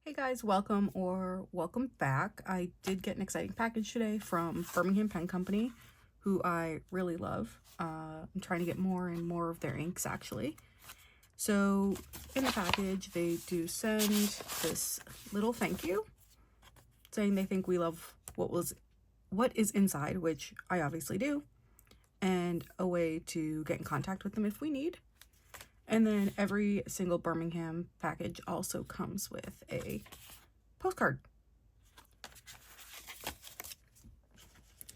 Hey guys, welcome or welcome back. I did get an exciting package today from Birmingham Pen Company, who I really love. I'm trying to get more and more of their inks actually. So in the package, they do send this little thank you saying they think we love what is inside, which I obviously do, and a way to get in contact with them if we need. And then every single Birmingham package also comes with a postcard.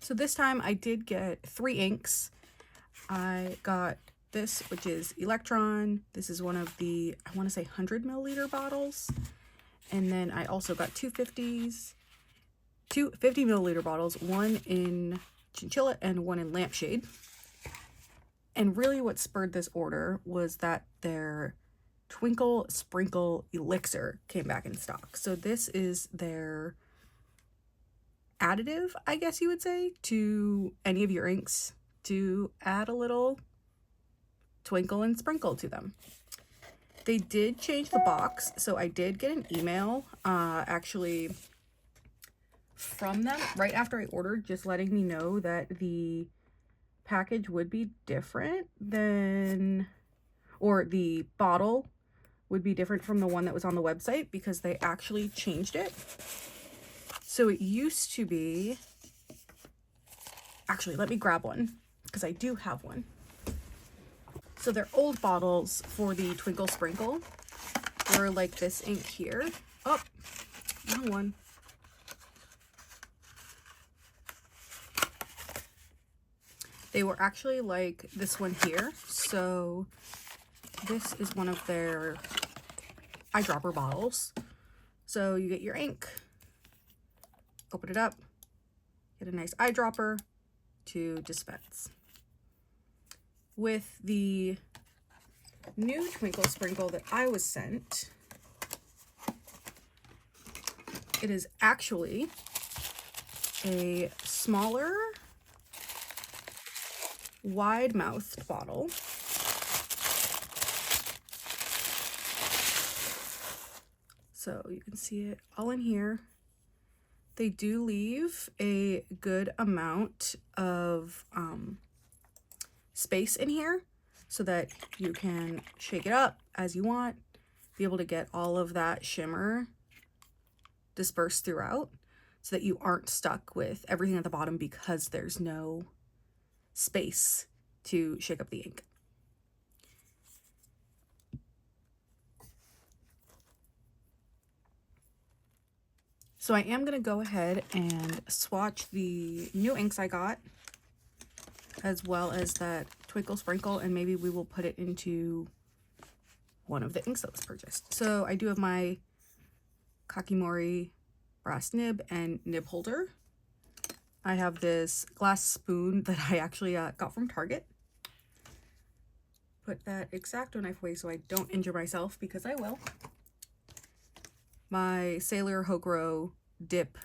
So this time I did get 3 inks. I got this, which is Electron. This is one of the, I want to say 100 milliliter bottles. And then I also got two 50 milliliter bottles, one in Chinchilla and one in Lampshade. And really what spurred this order was that their Twinkle Sprinkle Elixir came back in stock. So this is their additive, I guess you would say, to any of your inks to add a little twinkle and sprinkle to them. They did change the box, so I did get an email actually from them right after I ordered, just letting me know that the package would be different than, or the bottle would be different from the one that was on the website because they actually changed it. So it used to be, actually let me grab one because I do have one. So their old bottles for the Twinkle Sprinkle were like this ink here. Oh, wrong one. They were actually like this one here. So this is one of their eyedropper bottles. So you get your ink, open it up, get a nice eyedropper to dispense. With the new Twinkle Sprinkle that I was sent, it is actually a smaller, wide-mouthed bottle. So you can see it all in here. They do leave a good amount of space in here so that you can shake it up as you want, be able to get all of that shimmer dispersed throughout so that you aren't stuck with everything at the bottom because there's no space to shake up the ink. So I am going to go ahead and swatch the new inks I got, as well as that Twinkle Sprinkle, and maybe we will put it into one of the inks that was purchased. So I do have my Kakimori brass nib and nib holder. I have this glass spoon that I actually got from Target. Put that X-Acto knife away so I don't injure myself, because I will. My Sailor Hokuro dip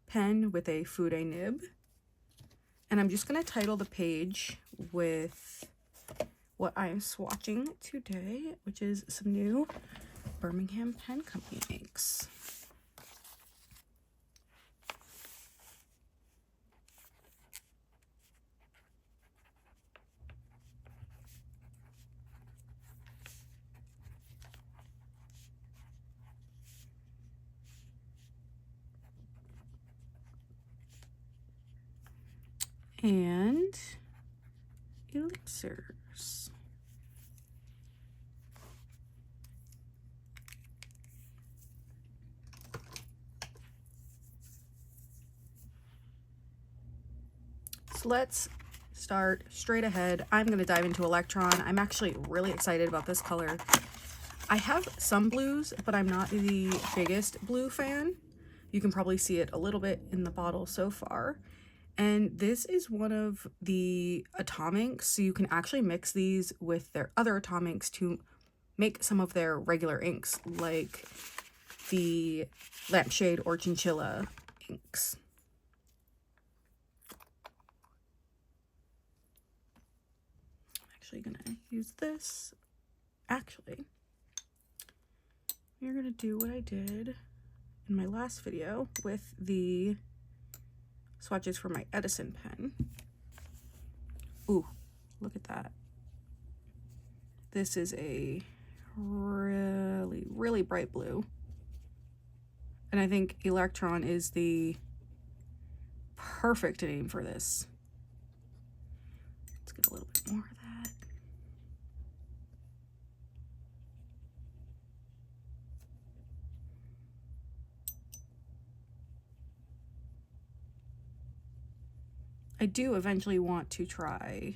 pen with a Fude nib. And I'm just going to title the page with what I'm swatching today, which is some new Birmingham Pen Company inks. And Elixirs. So let's start straight ahead. I'm going to dive into Electron. I'm actually really excited about this color. I have some blues, but I'm not the biggest blue fan. You can probably see it a little bit in the bottle so far. And this is one of the atomics, so you can actually mix these with their other atomics to make some of their regular inks, like the Lampshade or Chinchilla inks. I'm actually gonna use this. Actually, we're gonna do what I did in my last video with the swatches for my Edison pen. Ooh, look at that. This is a really, really bright blue. And I think Electron is the perfect name for this. Let's get a little bit more of that. I do eventually want to try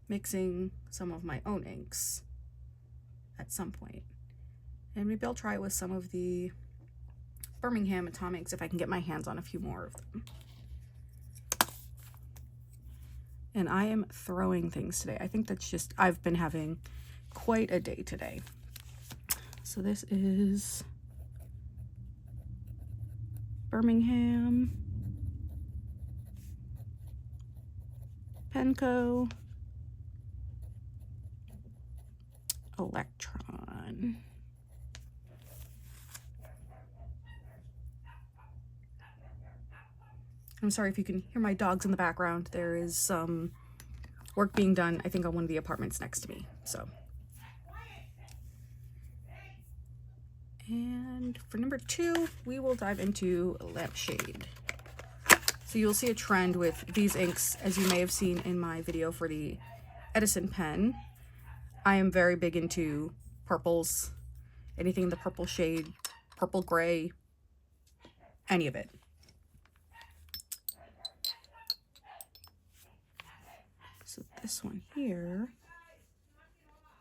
mixing some of my own inks at some point. And maybe I'll try it with some of the Birmingham Atomics if I can get my hands on a few more of them. And I am throwing things today. I think that's just, I've been having quite a day today. So this is Birmingham, Penco, Electron. I'm sorry if you can hear my dogs in the background. There is some work being done, I think, on one of the apartments next to me. So, and for number 2, we will dive into Lampshade. So you'll see a trend with these inks, as you may have seen in my video for the Edison pen. I am very big into purples, anything in the purple shade, purple gray, any of it. So this one here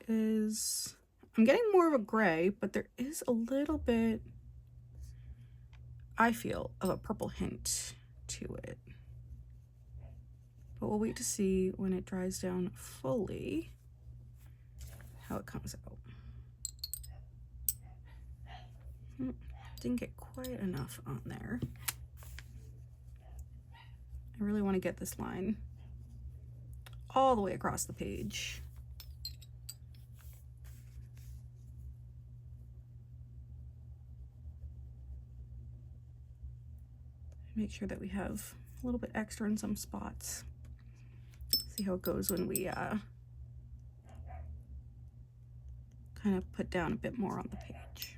is, I'm getting more of a gray, but there is a little bit, I feel, of a purple hint to it. But we'll wait to see when it dries down fully how it comes out. Didn't get quite enough on there. I really want to get this line all the way across the page. Make sure that we have a little bit extra in some spots. See how it goes when we kind of put down a bit more on the page.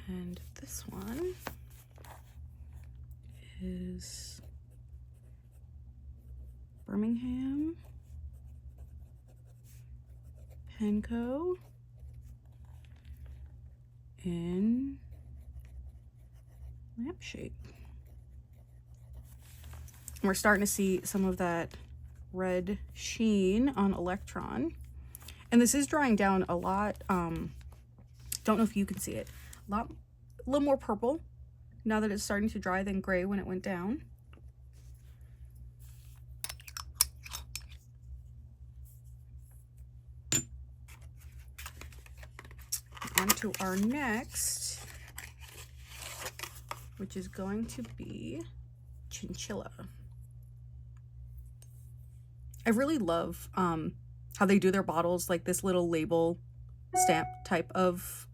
And this one is Birmingham, Penco, in Lampshade. We're starting to see some of that red sheen on Electron. And this is drying down a lot. Don't know if you can see it. A little more purple now that it's starting to dry than gray when it went down. On to our next, which is going to be Chinchilla. I really love how they do their bottles, like this little label stamp type of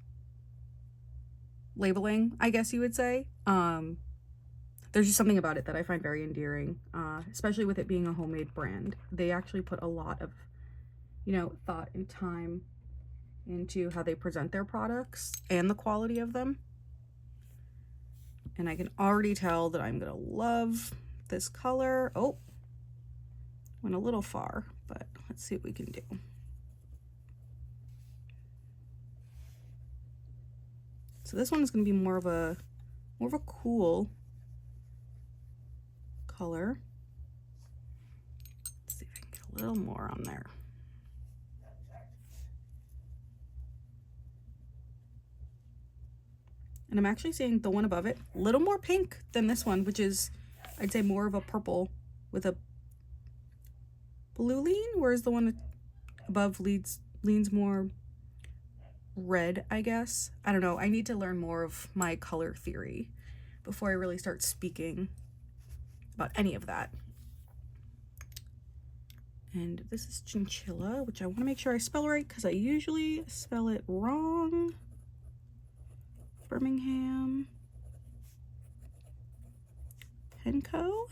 labeling, I guess you would say. There's just something about it that I find very endearing, especially with it being a homemade brand. They actually put a lot of, you know, thought and time into how they present their products and the quality of them. And I can already tell that I'm gonna love this color. Oh, went a little far, but let's see what we can do. So this one is going to be more of a cool color. Let's see if I can get a little more on there. And I'm actually seeing the one above it a little more pink than this one, which is, I'd say, more of a purple with a blue lean, whereas the one above leans more red, I guess. I don't know. I need to learn more of my color theory before I really start speaking about any of that. And this is chinchilla, which I want to make sure I spell right because I usually spell it wrong. Birmingham Penco.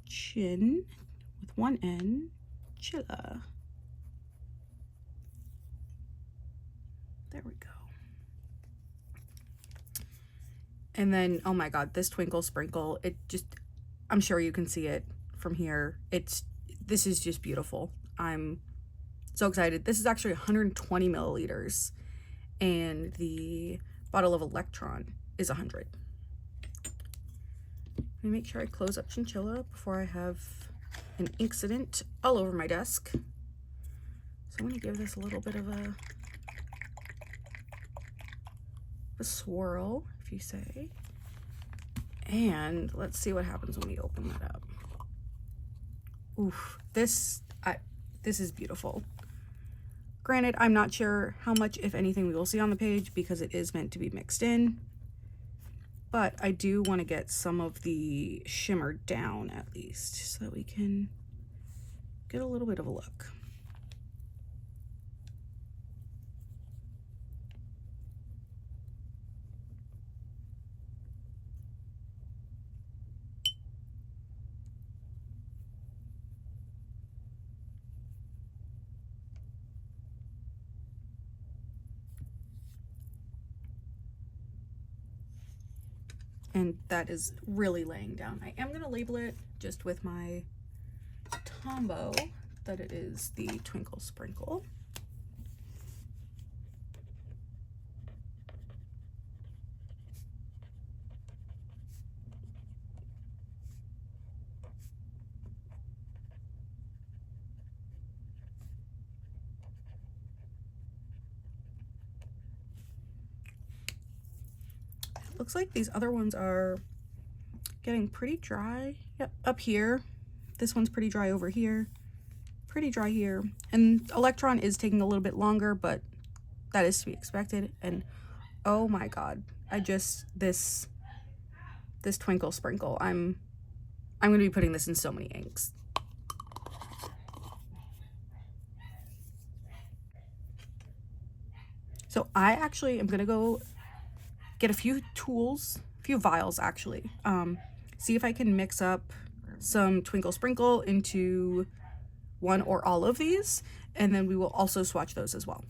Chin with one N. Chilla. There we go. And then, oh my god, this Twinkle Sprinkle, it just, I'm sure you can see it from here. This is just beautiful. I'm so excited. This is actually 120 milliliters, and the bottle of Electron is 100. Let me make sure I close up Chinchilla before I have an incident all over my desk. So I'm going to give this a little bit of a swirl, if you say. And let's see what happens when we open that up. Oof, this is beautiful. Granted, I'm not sure how much, if anything, we will see on the page because it is meant to be mixed in. But I do want to get some of the shimmer down at least so that we can get a little bit of a look. And that is really laying down. I am going to label it just with my Tombow that it is the Twinkle Sprinkle. Looks like these other ones are getting pretty dry. Yep, up here. This one's pretty dry over here. Pretty dry here. And Electron is taking a little bit longer, but that is to be expected. And oh my god, this Twinkle Sprinkle, I'm going to be putting this in so many inks. So I actually am going to go get a few tools, a few vials actually, see if I can mix up some Twinkle Sprinkle into one or all of these, and then we will also swatch those as well.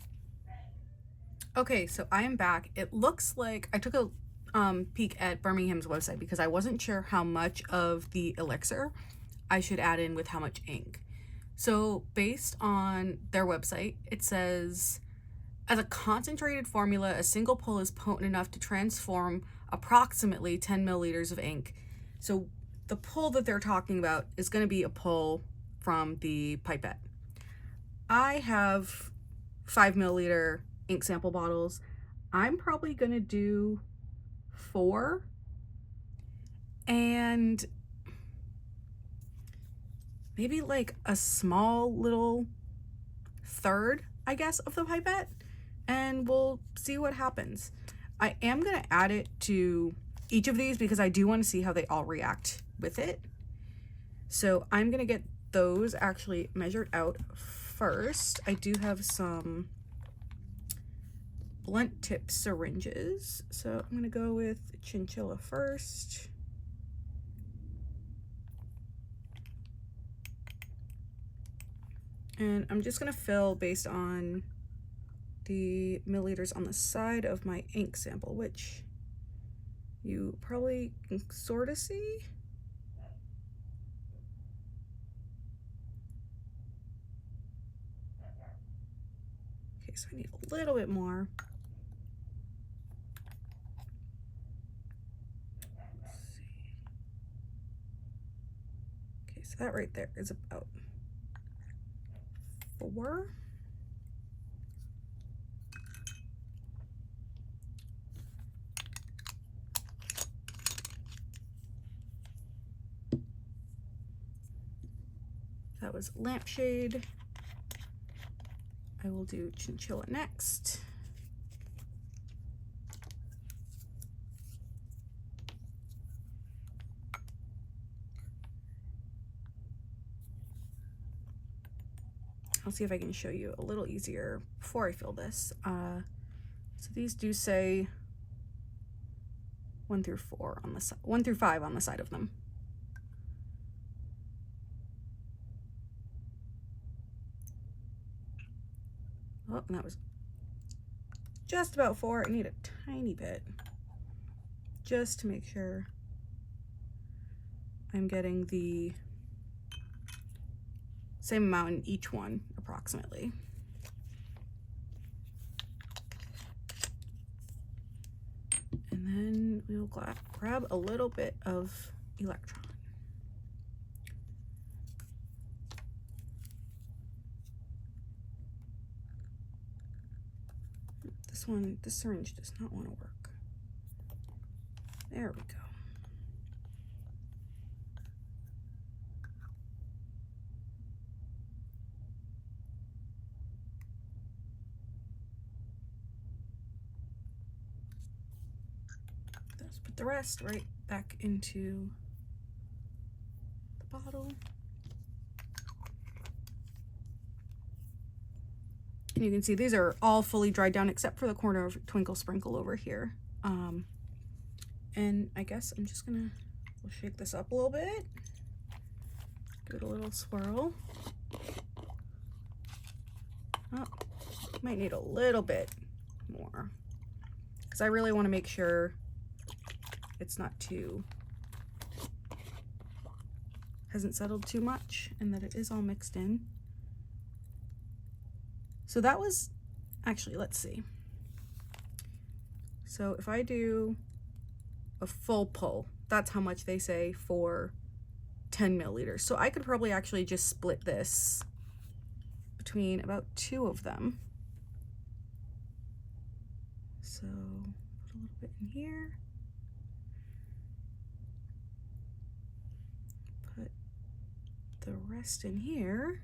Okay, so I am back. It looks like I took a peek at Birmingham's website because I wasn't sure how much of the elixir I should add in with how much ink. So based on their website, it says, as a concentrated formula, a single pull is potent enough to transform approximately 10 milliliters of ink. So the pull that they're talking about is going to be a pull from the pipette. I have 5 milliliter ink sample bottles. I'm probably going to do 4 and maybe like a small little third, I guess, of the pipette. And we'll see what happens. I am going to add it to each of these because I do want to see how they all react with it. So I'm going to get those actually measured out first. I do have some blunt tip syringes. So I'm going to go with Chinchilla first. And I'm just going to fill based on the milliliters on the side of my ink sample, which you probably can sort of see. Okay, so I need a little bit more. Let's see. Okay, so that right there is about 4. That was Lampshade. I will do Chinchilla next. I'll see if I can show you a little easier before I fill this. So these do say 1 through 4 on the side, 1 through 5 on the side of them. Oh, and that was just about 4. I need a tiny bit just to make sure I'm getting the same amount in each one approximately. And then we will grab a little bit of electron. This syringe does not want to work. There we go. Let's put the rest right back into the bottle. And you can see these are all fully dried down except for the corner of Twinkle Sprinkle over here. And I guess I'm just gonna shake this up a little bit. Give it a little swirl. Oh, might need a little bit more because I really want to make sure it's not hasn't settled too much and that it is all mixed in. So that was, actually, let's see. So if I do a full pull, that's how much they say for 10 milliliters. So I could probably actually just split this between about 2 of them. So put a little bit in here. Put the rest in here.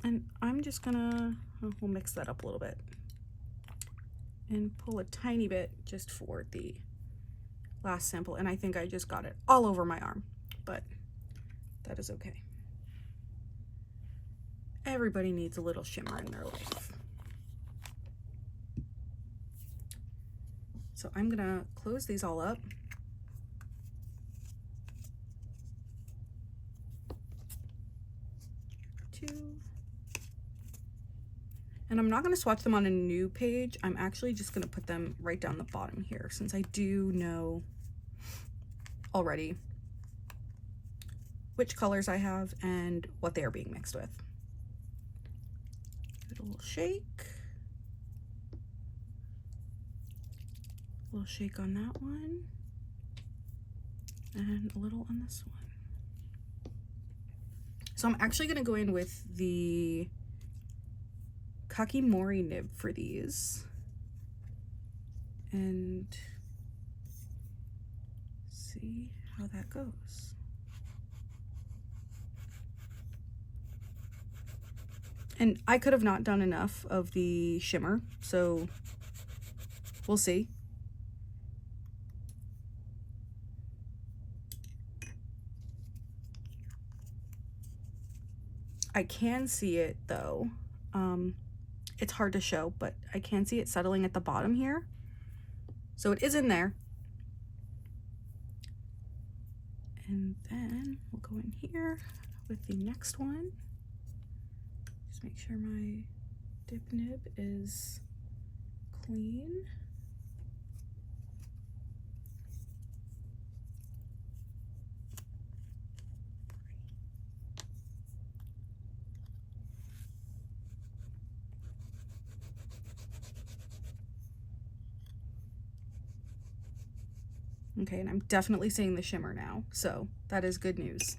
And I'm just gonna, we'll mix that up a little bit and pull a tiny bit just for the last sample. And I think I just got it all over my arm, but that is okay. Everybody needs a little shimmer in their life. So I'm gonna close these all up. And I'm not going to swatch them on a new page. I'm actually just going to put them right down the bottom here since I do know already which colors I have and what they are being mixed with. Give it a little shake. A little shake on that one. And a little on this one. So I'm actually going to go in with the Kakimori nib for these and see how that goes. And I could have not done enough of the shimmer, so we'll see. I can see it though. It's hard to show, but I can see it settling at the bottom here. So it is in there. And then we'll go in here with the next one. Just make sure my dip nib is clean. Okay, and I'm definitely seeing the shimmer now, so that is good news.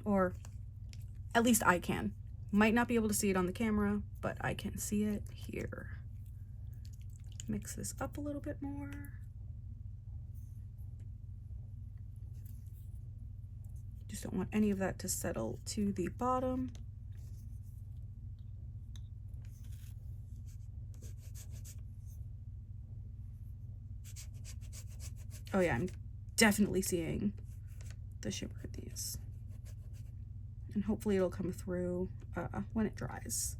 Or at least I can. Might not be able to see it on the camera, but I can see it here. Mix this up a little bit more. Just don't want any of that to settle to the bottom. Oh yeah, I'm definitely seeing the shimmer in these. and hopefully it'll come through when it dries.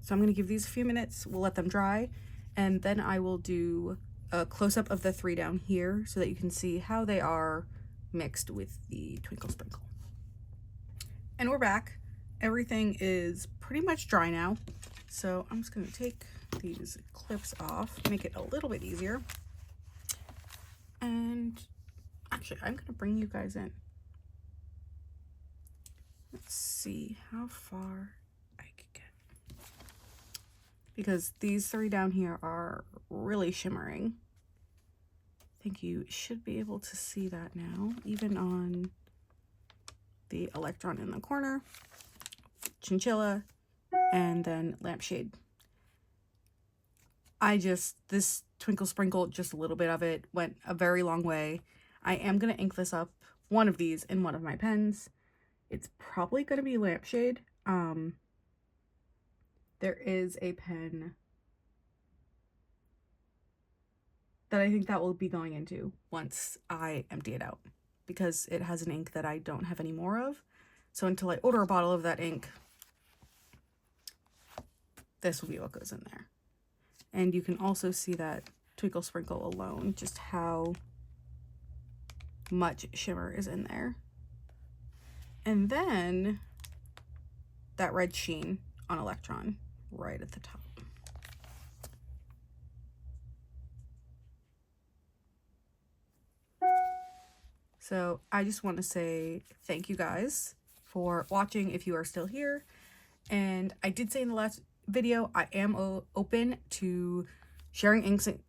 So I'm going to give these a few minutes, we'll let them dry, and then I will do a close-up of the 3 down here so that you can see how they are mixed with the Twinkle Sprinkle. And we're back. Everything is pretty much dry now. So I'm just going to take these clips off, make it a little bit easier. And actually, I'm going to bring you guys in. Let's see how far I can get. Because these 3 down here are really shimmering. I think you should be able to see that now, even on the electron in the corner, chinchilla, and then lampshade. This Twinkle Sprinkle, just a little bit of it, went a very long way. I am going to ink this up, one of these, in one of my pens. It's probably going to be lampshade. There is a pen that I think that will be going into once I empty it out, because it has an ink that I don't have any more of. So until I order a bottle of that ink, this will be what goes in there. And you can also see that Twinkle Sprinkle alone, just how much shimmer is in there. And then that red sheen on electron right at the top. So I just want to say thank you guys for watching if you are still here. And I did say in the last video, I am open to sharing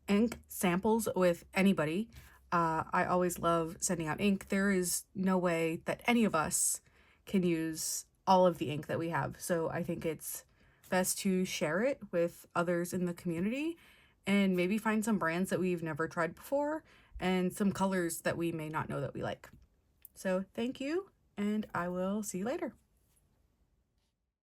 ink samples with anybody. I always love sending out ink. There is no way that any of us can use all of the ink that we have. So I think it's best to share it with others in the community and maybe find some brands that we've never tried before and some colors that we may not know that we like. So thank you, and I will see you later.